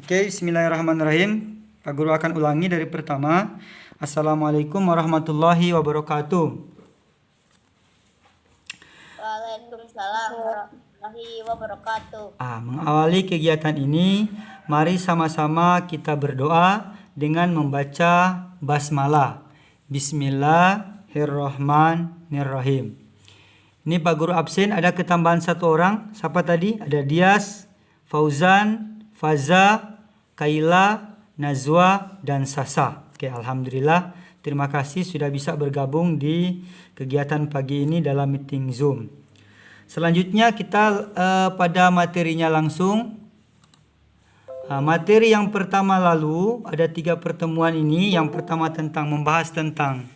Oke, bismillahirrahmanirrahim. Pak Guru akan ulangi dari pertama. Assalamualaikum warahmatullahi wabarakatuh. Waalaikumsalam warahmatullahi wabarakatuh. Mengawali kegiatan ini, mari sama-sama kita berdoa dengan membaca basmalah. Bismillahirrahmanirrahim. Ini Pak Guru absen, ada ketambahan satu orang. Siapa tadi? Ada Dias, Fauzan, Faza, Kaila, Nazwa, dan Sasa. Oke, alhamdulillah. Terima kasih sudah bisa bergabung di kegiatan pagi ini dalam meeting Zoom. Selanjutnya kita pada materinya langsung. Materi yang pertama lalu ada 3 pertemuan ini. Yang pertama tentang membahas tentang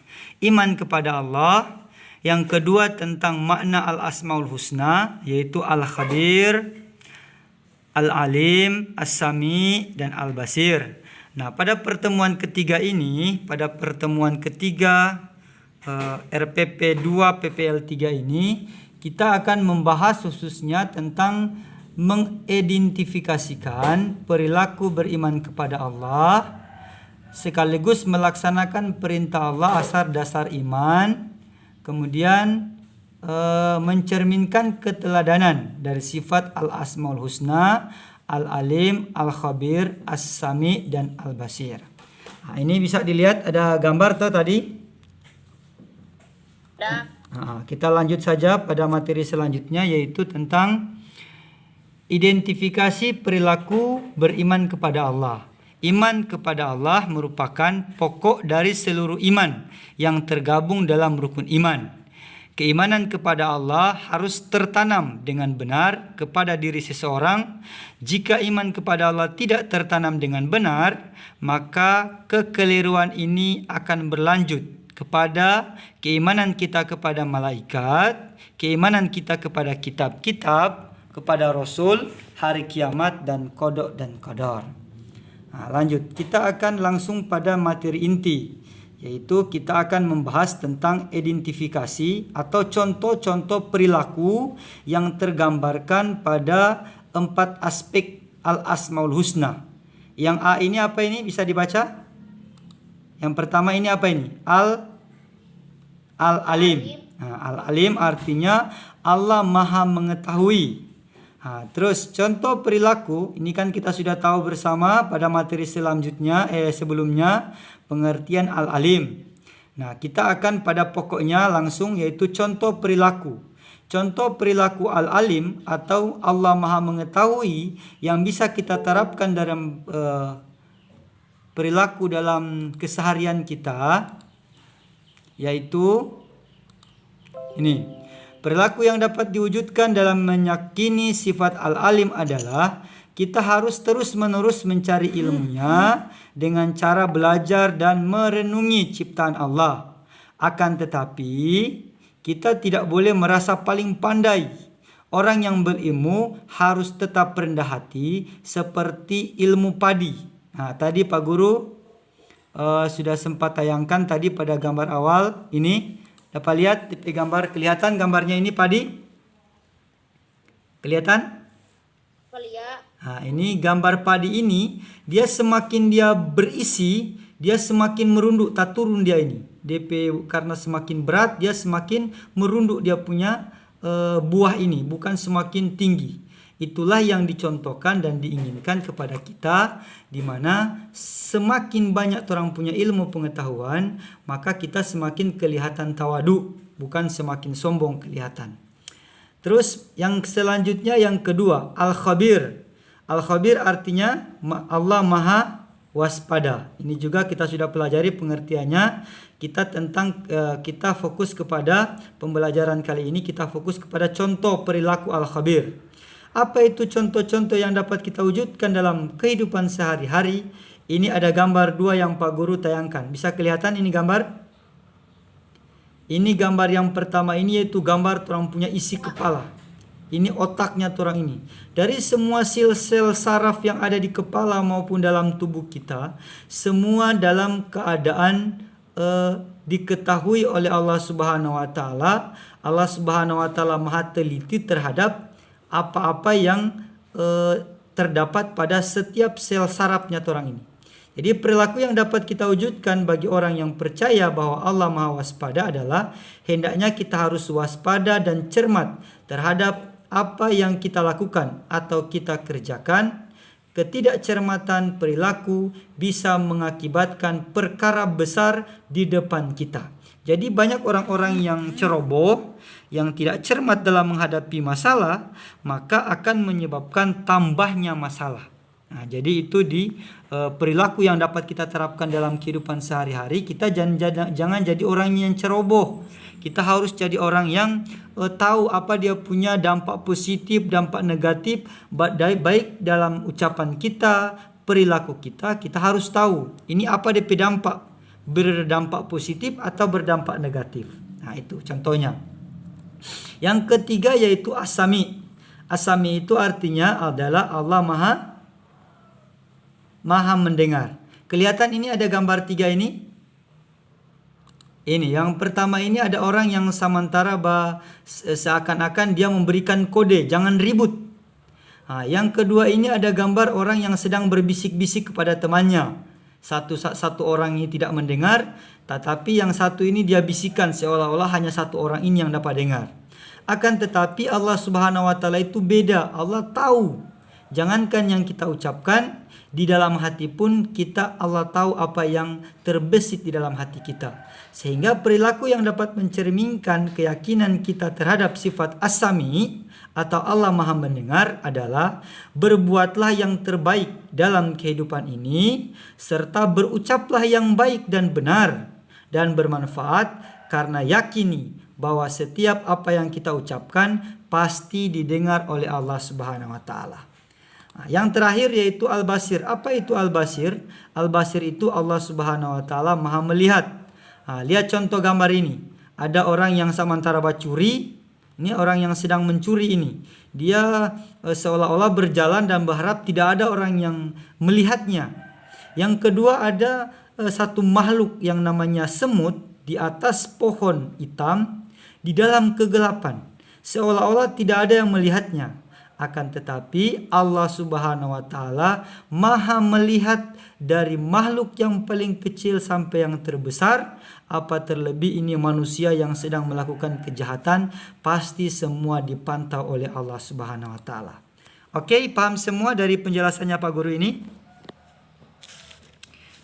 iman kepada Allah. Yang kedua tentang makna al-asmaul husna, yaitu al-khabir, al-alim, as-sami, dan al-basir. Nah, pada pertemuan ketiga ini, pada pertemuan ketiga RPP 2 PPL 3 ini, kita akan membahas khususnya tentang mengidentifikasikan perilaku beriman kepada Allah, sekaligus melaksanakan perintah Allah asal dasar iman, kemudian mencerminkan keteladanan dari sifat al-asmaul husna, al-alim, al-khabir, as-sami, dan al-basir. Nah, ini bisa dilihat ada gambar tuh tadi. Kita lanjut saja pada materi selanjutnya, yaitu tentang identifikasi perilaku beriman kepada Allah. Iman kepada Allah merupakan pokok dari seluruh iman yang tergabung dalam rukun iman. Keimanan kepada Allah harus tertanam dengan benar kepada diri seseorang. Jika iman kepada Allah tidak tertanam dengan benar, maka kekeliruan ini akan berlanjut kepada keimanan kita kepada malaikat, keimanan kita kepada kitab-kitab, kepada Rasul, hari kiamat, dan kodok dan qadar. Lanjut, kita akan langsung pada materi inti, yaitu kita akan membahas tentang identifikasi atau contoh-contoh perilaku yang tergambarkan pada 4 aspek al-asmaul husna. Yang A ini apa ini? Bisa dibaca? Yang pertama ini apa ini? Al-alim. Al-alim artinya Allah Maha mengetahui. Terus contoh perilaku ini kan kita sudah tahu bersama pada materi sebelumnya pengertian al-alim. Nah, kita akan pada pokoknya langsung, yaitu contoh perilaku. Contoh perilaku al-alim atau Allah Maha mengetahui yang bisa kita terapkan dalam perilaku dalam keseharian kita, yaitu ini. Perilaku yang dapat diwujudkan dalam meyakini sifat al-alim adalah kita harus terus-menerus mencari ilmunya dengan cara belajar dan merenungi ciptaan Allah. Akan tetapi, kita tidak boleh merasa paling pandai. Orang yang berilmu harus tetap rendah hati seperti ilmu padi. Nah, tadi Pak Guru sudah sempat tayangkan tadi pada gambar awal ini. Dapat lihat di gambar, kelihatan gambarnya ini padi? Kelihatan? Nah, ini gambar padi ini, dia semakin dia berisi, dia semakin merunduk, tak turun dia ini. DP karena semakin berat, dia semakin merunduk dia punya buah ini, bukan semakin tinggi. Itulah yang dicontohkan dan diinginkan kepada kita, di mana semakin banyak orang punya ilmu pengetahuan, maka kita semakin kelihatan tawadu, bukan semakin sombong kelihatan. Terus yang selanjutnya yang kedua, al-khabir. Al-khabir artinya Allah Maha waspada. Ini juga kita sudah pelajari pengertiannya. Kita fokus kepada pembelajaran kali ini, kita fokus kepada contoh perilaku al-khabir. Apa itu contoh-contoh yang dapat kita wujudkan dalam kehidupan sehari-hari? Ini ada gambar 2 yang Pak Guru tayangkan. Bisa kelihatan ini gambar? Ini gambar yang pertama ini, yaitu gambar orang punya isi kepala. Ini otaknya orang ini. Dari semua sel-sel saraf yang ada di kepala maupun dalam tubuh kita, semua dalam keadaan diketahui oleh Allah Subhanahu wa taala. Allah Subhanahu wa taala Maha teliti terhadap apa-apa yang terdapat pada setiap sel sarafnya orang ini. Jadi perilaku yang dapat kita wujudkan bagi orang yang percaya bahwa Allah Maha Waspada adalah hendaknya kita harus waspada dan cermat terhadap apa yang kita lakukan atau kita kerjakan. Ketidakcermatan perilaku bisa mengakibatkan perkara besar di depan kita. Jadi banyak orang-orang yang ceroboh, yang tidak cermat dalam menghadapi masalah, maka akan menyebabkan tambahnya masalah. Nah, jadi itu di perilaku yang dapat kita terapkan dalam kehidupan sehari-hari. Kita jangan jadi orang yang ceroboh. Kita harus jadi orang yang tahu apa dia punya dampak positif, dampak negatif, baik dalam ucapan kita, perilaku kita. Kita harus tahu ini apa DP dampak, berdampak positif atau berdampak negatif. Nah, itu contohnya. Yang ketiga yaitu as-sami. As-sami itu artinya adalah Allah Maha mendengar. Kelihatan ini ada gambar 3 ini. Ini yang pertama, ini ada orang yang sementara seakan-akan dia memberikan kode, jangan ribut. Nah, yang kedua ini ada gambar orang yang sedang berbisik-bisik kepada temannya. Satu orang ini tidak mendengar, tetapi yang satu ini dia bisikan seolah-olah hanya satu orang ini yang dapat dengar. Akan tetapi Allah Subhanahu wa taala itu beda. Allah tahu. Jangankan yang kita ucapkan, di dalam hati pun Allah tahu apa yang terbesit di dalam hati kita. Sehingga perilaku yang dapat mencerminkan keyakinan kita terhadap sifat as-sami atau Allah Maha mendengar adalah berbuatlah yang terbaik dalam kehidupan ini, serta berucaplah yang baik dan benar dan bermanfaat, karena yakini bahwa setiap apa yang kita ucapkan pasti didengar oleh Allah Subhanahu wa taala. Yang terakhir yaitu Al-Basir. Apa itu Al-Basir? Al-Basir itu Allah Subhanahu wa taala Maha melihat. Lihat contoh gambar ini. Ada orang yang sementara curi. Ini orang yang sedang mencuri ini. Dia seolah-olah berjalan dan berharap tidak ada orang yang melihatnya. Yang kedua ada satu makhluk yang namanya semut di atas pohon hitam di dalam kegelapan. Seolah-olah tidak ada yang melihatnya. Akan tetapi Allah Subhanahu wa taala Maha melihat dari makhluk yang paling kecil sampai yang terbesar. Apa terlebih ini manusia yang sedang melakukan kejahatan, pasti semua dipantau oleh Allah Subhanahu wa taala. Oke, paham semua dari penjelasannya Pak Guru ini?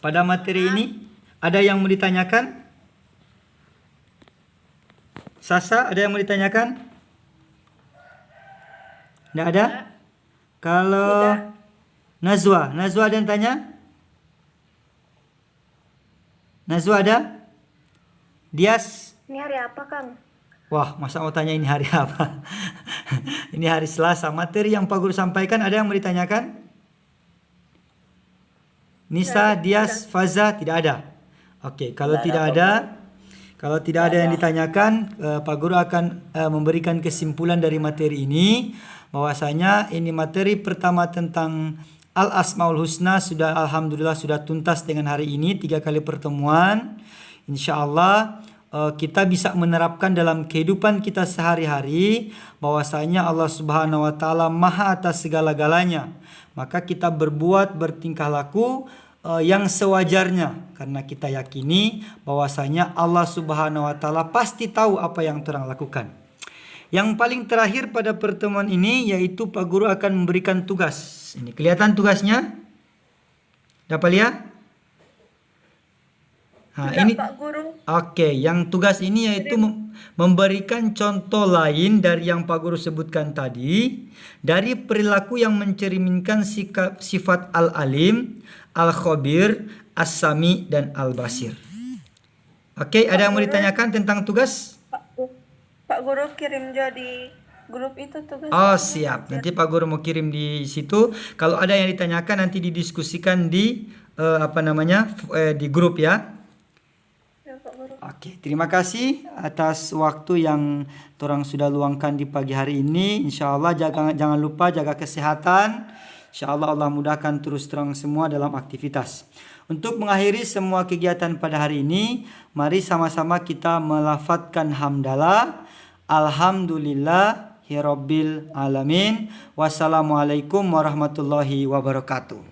Pada materi ini ada yang mau ditanyakan? Sasa, ada yang mau ditanyakan? Tidak ada? Kalau Najwa ada yang tanya? Najwa ada? Dias? Ini hari apa, Kang? Wah, masa mau tanya ini hari apa? Ini hari Selasa. Materi yang Pak Guru sampaikan ada yang mau ditanyakan? Nisa, Dias, Faza, tidak ada. Oke, kalau tidak ada yang ditanyakan, Pak Guru akan memberikan kesimpulan dari materi ini, bahwasanya ini materi pertama tentang Al-Asmaul Husna sudah alhamdulillah sudah tuntas dengan hari ini 3 kali pertemuan. Insyaallah kita bisa menerapkan dalam kehidupan kita sehari-hari bahwasanya Allah Subhanahu wa taala Maha atas segala-galanya. Maka kita bertingkah laku yang sewajarnya, karena kita yakini bahwasanya Allah Subhanahu wa taala pasti tahu apa yang terang lakukan. Yang paling terakhir pada pertemuan ini yaitu Pak Guru akan memberikan tugas. Ini kelihatan tugasnya? Dapat lihat? Nah, ini Pak Guru. Oke, yang tugas ini yaitu memberikan contoh lain dari yang Pak Guru sebutkan tadi, dari perilaku yang mencerminkan sifat Al-Alim, Al-Khabir, As-Sami, dan Al-Basir. Oke, ada yang mau ditanyakan tentang tugas? Pak Guru kirim jadi grup itu tugas. Oh, siap. Nanti Pak Guru mau kirim di situ. Kalau ada yang ditanyakan nanti didiskusikan di di grup ya. Ya, Pak Guru. Oke, terima kasih atas waktu yang torang sudah luangkan di pagi hari ini. Insyaallah jangan lupa jaga kesehatan. Insyaallah Allah mudahkan terus terang semua dalam aktivitas. Untuk mengakhiri semua kegiatan pada hari ini, mari sama-sama kita melafadzkan hamdalah. Alhamdulillah Alhamdulillahirabbil alamin. Wassalamualaikum warahmatullahi wabarakatuh.